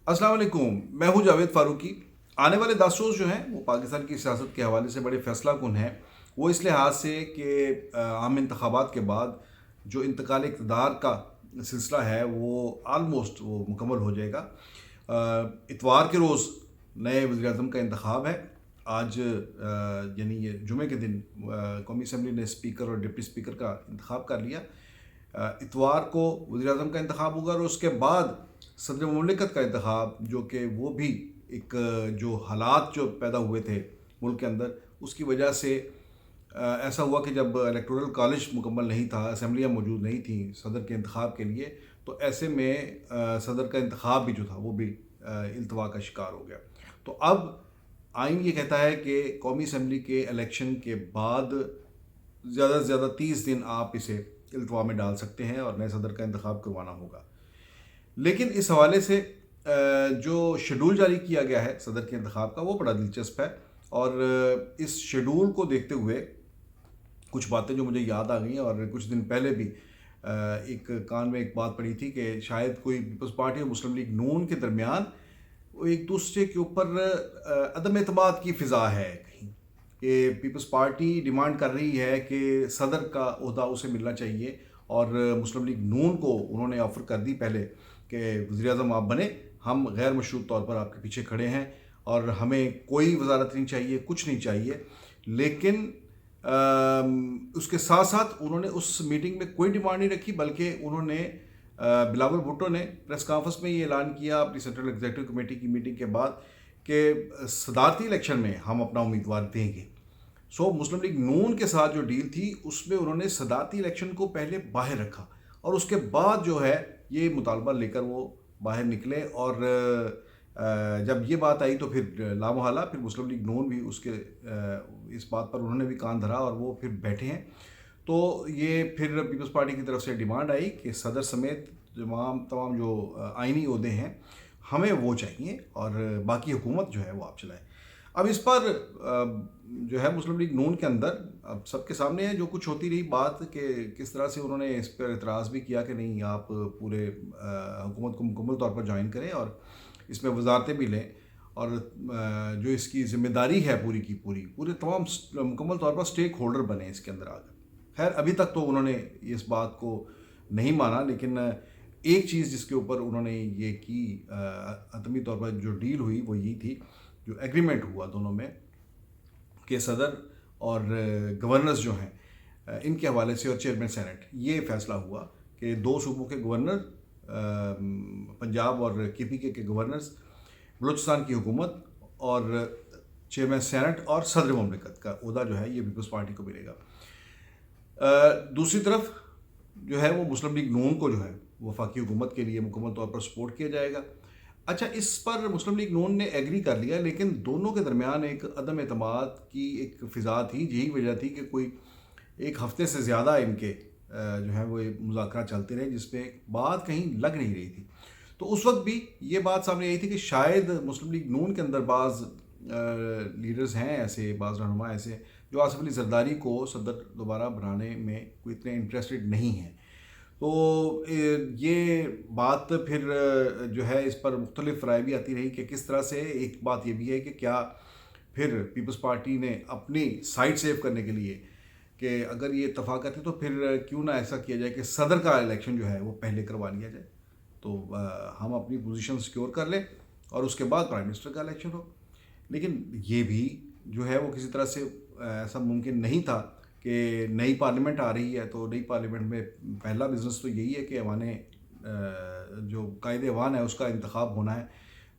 अस्सलाम वालेकुम, मैं हूं जावेद फ़ारूकी। आने वाले 10 रोज़ जो हैं वो पाकिस्तान की सियासत के हवाले से बड़े फ़ैसला कुन हैं। वो इस लिहाज से कि आम इंतखाबात के बाद जो इंतकाल इक़्तिदार का सिलसिला है वो आलमोस्ट वो मुकम्मल हो जाएगा। इतवार के रोज़ नए वज़ीर-ए-आज़म का इंतखाब है। आज यानी ये जुमे के दिन कौमी असम्बली ने स्पीकर और डिप्टी स्पीकर का इंतखाब कर लिया। इतवार को वज़ीर-ए-आज़म का इंतखाब होगा और उसके बाद सदर मुमलिकत का इंतखाब, जो कि वो भी एक जो हालात जो पैदा हुए थे मुल्क के अंदर, उसकी वजह से ऐसा हुआ कि जब इलेक्टोरल कॉलेज मुकम्मल नहीं था, असम्बलियाँ मौजूद नहीं थी सदर के इंतखाब के लिए, तो ऐसे में सदर का इंतखाब भी जो था वो भी इल्तवा का शिकार हो गया। तो अब आइन ये कहता है कि कौमी असम्बली के इलेक्शन के बाद ज़्यादा से ज़्यादा 30 दिन आप इसे इल्तवा में डाल सकते हैं और नए सदर का इंतखाब करवाना होगा। लेकिन इस हवाले से जो शेड्यूल जारी किया गया है सदर के इंतखाब का, वो बड़ा दिलचस्प है। और इस शेड्यूल को देखते हुए कुछ बातें जो मुझे याद आ गई हैं, और कुछ दिन पहले भी एक कान में एक बात पड़ी थी कि शायद कोई पीपल्स पार्टी और मुस्लिम लीग नून के दरमियान वो एक दूसरे के ऊपर अदम एतमाद की फ़िज़ा है कहीं, कि पीपल्स पार्टी डिमांड कर रही है कि सदर का ओहदा उसे मिलना चाहिए, और मुस्लिम लीग नून को उन्होंने ऑफ़र कर दी पहले कि वज़ीर-ए-आज़म आप बने, हम गैर मशरूत तौर पर आपके पीछे खड़े हैं और हमें कोई वज़ारत नहीं चाहिए, कुछ नहीं चाहिए। लेकिन उसके साथ साथ उन्होंने उस मीटिंग में कोई डिमांड नहीं रखी, बल्कि उन्होंने बिलावल भुट्टो ने प्रेस कॉन्फ्रेंस में ये ऐलान किया अपनी सेंट्रल एग्जीक्यूटिव कमेटी की मीटिंग के बाद कि सदारती इलेक्शन में हम अपना उम्मीदवार देंगे। सो मुस्लिम लीग नून के साथ जो डील थी उसमें उन्होंने सदारती इलेक्शन को पहले बाहर रखा, और उसके बाद जो है ये मुतालबा लेकर वो बाहर निकले। और जब ये बात आई तो फिर लामोहला फिर मुस्लिम लीग नून भी उसके इस बात पर उन्होंने भी कान धरा और वो फिर बैठे हैं। तो ये फिर पीपल्स पार्टी की तरफ से डिमांड आई कि सदर समेत तमाम जो आइनी ओहदे हैं हमें वो चाहिए, और बाकी हुकूमत जो है वो आप चलाएं। अब इस पर जो है मुस्लिम लीग नून के अंदर अब सबके सामने है जो कुछ होती रही बात कि किस तरह से उन्होंने इस पर एतराज़ भी किया कि नहीं, आप पूरे हुकूमत को मुकम्मल तौर पर ज्वाइन करें और इसमें वजारतें भी लें, और जो इसकी ज़िम्मेदारी है पूरी की पूरी पूरे तमाम मुकम्मल तौर पर स्टेक होल्डर बने इसके अंदर आकर। खैर अभी तक तो उन्होंने इस बात को नहीं माना, लेकिन एक चीज़ जिसके ऊपर उन्होंने ये की हतमी तौर पर जो डील हुई वो यही थी, जो एग्रीमेंट हुआ दोनों में कि सदर और गवर्नर्स जो हैं इनके हवाले से, और चेयरमैन सेनेट, ये फ़ैसला हुआ कि दो सूबों के गवर्नर, पंजाब और KPK के गवर्नर्स, बलूचिस्तान की हुकूमत और चेयरमैन सेनेट और सदर मुमलिकत का ओहदा जो है ये पीपल्स पार्टी को मिलेगा। दूसरी तरफ जो है वो मुस्लिम लीग नून को जो है वफाकी हुकूमत के लिए मुकम्मल तौर पर सपोर्ट किया जाएगा। अच्छा, इस पर मुस्लिम लीग नून ने एग्री कर लिया, लेकिन दोनों के दरमियान एक अदम एतमाद की एक फ़िज़ा थी। यही वजह थी कि कोई एक हफ़्ते से ज़्यादा इनके जो है वो मुज़ाकरा चलते रहे, जिसमें बात कहीं लग नहीं रही थी। तो उस वक्त भी ये बात सामने आई थी कि शायद मुस्लिम लीग नून के अंदर बाज़ लीडर्स हैं ऐसे, बाज़ रहनुमा ऐसे जो आसिफ अली जरदारी को सदर दोबारा बनाने में कोई इतने इंटरेस्टेड नहीं हैं। तो ये बात फिर जो है इस पर मुख्तलिफ राय भी आती रही कि किस तरह से। एक बात ये भी है कि क्या फिर पीपल्स पार्टी ने अपनी साइड सेव करने के लिए कि अगर ये इत्तफाक करती तो फिर क्यों ना ऐसा किया जाए कि सदर का इलेक्शन जो है वो पहले करवा लिया जाए, तो हम अपनी पोजीशन सिक्योर कर लें और उसके बाद प्राइम मिनिस्टर का इलेक्शन हो। लेकिन ये भी जो है वो किसी तरह से ऐसा मुमकिन नहीं था कि नई पार्लियामेंट आ रही है, तो नई पार्लियामेंट में पहला बिज़नेस तो यही है कि ऐवान जो कायदे ऐवान है उसका इंतखाब होना है,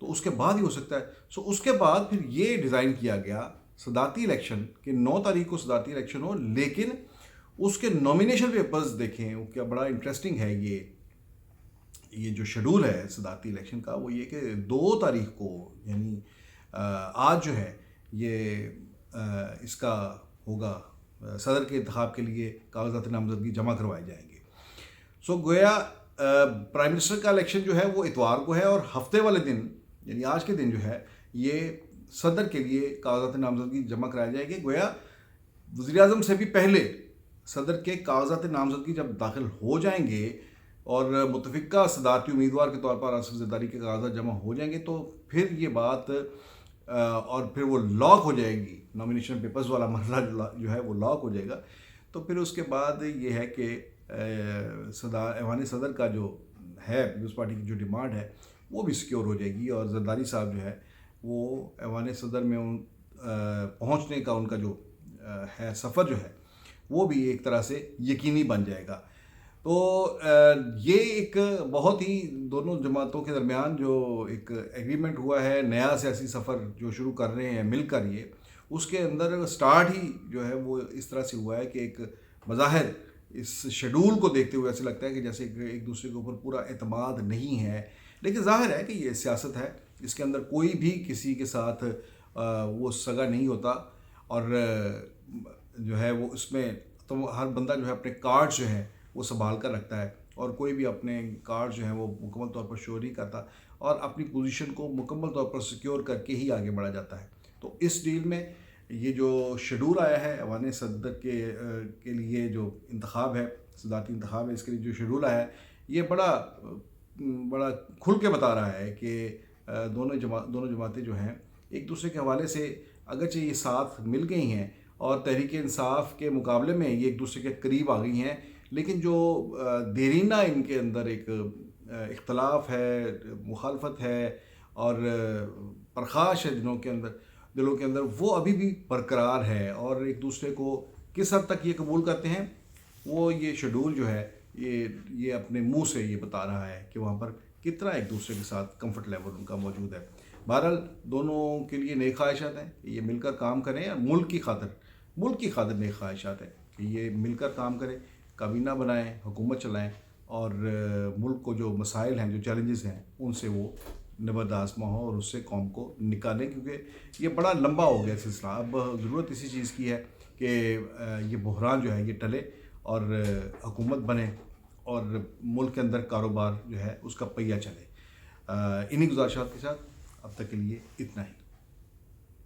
तो उसके बाद ही हो सकता है। सो उसके बाद फिर ये डिज़ाइन किया गया सदारती इलेक्शन कि 9 तारीख को सदारती इलेक्शन हो, लेकिन उसके नॉमिनेशन पेपर्स देखें वो क्या बड़ा इंटरेस्टिंग है। ये जो शेड्यूल है सदारती इलेक्शन का वो ये कि 2 तारीख को यानी आज जो है ये इसका होगा, सदर के इंतखाब के लिए कागजात नामजदगी जमा करवाए जाएंगे। सो गोया प्राइम मिनिस्टर का इलेक्शन जो है वो इतवार को है, और हफ्ते वाले दिन यानी आज के दिन जो है ये सदर के लिए कागजात नामजदगी जमा कराए जाएंगे। गोया वज़ीर-ए-आज़म से भी पहले सदर के कागजात नामजदगी जब दाखिल हो जाएंगे اور متفقہ صدارتی امیدوار کے طور پر آصف زرداری کے کاغذات جمع ہو جائیں گے تو پھر یہ بات اور پھر وہ لاک ہو جائے گی، نامینیشن پیپرز والا مرحلہ جو ہے وہ لاک ہو جائے گا. تو پھر اس کے بعد یہ ہے کہ ایوان صدر کا جو ہے پیپلز پارٹی کی جو ڈیمانڈ ہے وہ بھی سیکیور ہو جائے گی، اور زرداری صاحب جو ہے وہ ایوان صدر میں پہنچنے کا ان کا جو ہے سفر جو ہے وہ بھی ایک طرح سے یقینی بن جائے گا. تو یہ ایک بہت ہی دونوں جماعتوں کے درمیان جو ایک ایگریمنٹ ہوا ہے، نیا سیاسی سفر جو شروع کر رہے ہیں مل کر، یہ اس کے اندر سٹارٹ ہی جو ہے وہ اس طرح سے ہوا ہے کہ ایک بظاہر اس شیڈول کو دیکھتے ہوئے ایسا لگتا ہے کہ جیسے ایک دوسرے کے اوپر پورا اعتماد نہیں ہے، لیکن ظاہر ہے کہ یہ سیاست ہے، اس کے اندر کوئی بھی کسی کے ساتھ وہ سگا نہیں ہوتا، اور جو ہے وہ اس میں تو ہر بندہ جو ہے اپنے کارڈ جو ہے وہ سنبھال کر رکھتا ہے، اور کوئی بھی اپنے کارڈ جو ہیں وہ مکمل طور پر شو نہیں کرتا، اور اپنی پوزیشن کو مکمل طور پر سیکیور کر کے ہی آگے بڑھا جاتا ہے. تو اس ڈیل میں یہ جو شیڈول آیا ہے ایوان صدر کے لیے جو انتخاب ہے، صدارتی انتخاب ہے، اس کے لیے جو شیڈول آیا ہے یہ بڑا کھل کے بتا رہا ہے کہ دونوں جماعتیں جو ہیں ایک دوسرے کے حوالے سے اگرچہ یہ ساتھ مل گئی ہیں اور تحریک انصاف کے مقابلے میں یہ ایک دوسرے کے قریب آ گئی ہیں، لیکن جو دیرینہ ان کے اندر ایک اختلاف ہے، مخالفت ہے اور پرخاش ہے دلوں کے اندر، وہ ابھی بھی برقرار ہے، اور ایک دوسرے کو کس حد تک یہ قبول کرتے ہیں وہ یہ شیڈول جو ہے یہ اپنے منہ سے یہ بتا رہا ہے کہ وہاں پر کتنا ایک دوسرے کے ساتھ کمفرٹ لیول ان کا موجود ہے. بہرحال دونوں کے لیے نیک خواہشات ہیں کہ یہ مل کر کام کریں، اور ملک کی خاطر نیک خواہشات ہیں کہ یہ مل کر کام کریں، کابینہ بنائیں، حکومت چلائیں، اور ملک کو جو مسائل ہیں، جو چیلنجز ہیں، ان سے وہ نبرد آزما ہو اور اس سے قوم کو نکالیں، کیونکہ یہ بڑا لمبا ہو گیا سلسلہ. اب ضرورت اسی چیز کی ہے کہ یہ بحران جو ہے یہ ٹلے اور حکومت بنے اور ملک کے اندر کاروبار جو ہے اس کا پہیہ چلے. انہی گزارشات کے ساتھ اب تک کے لیے اتنا ہی.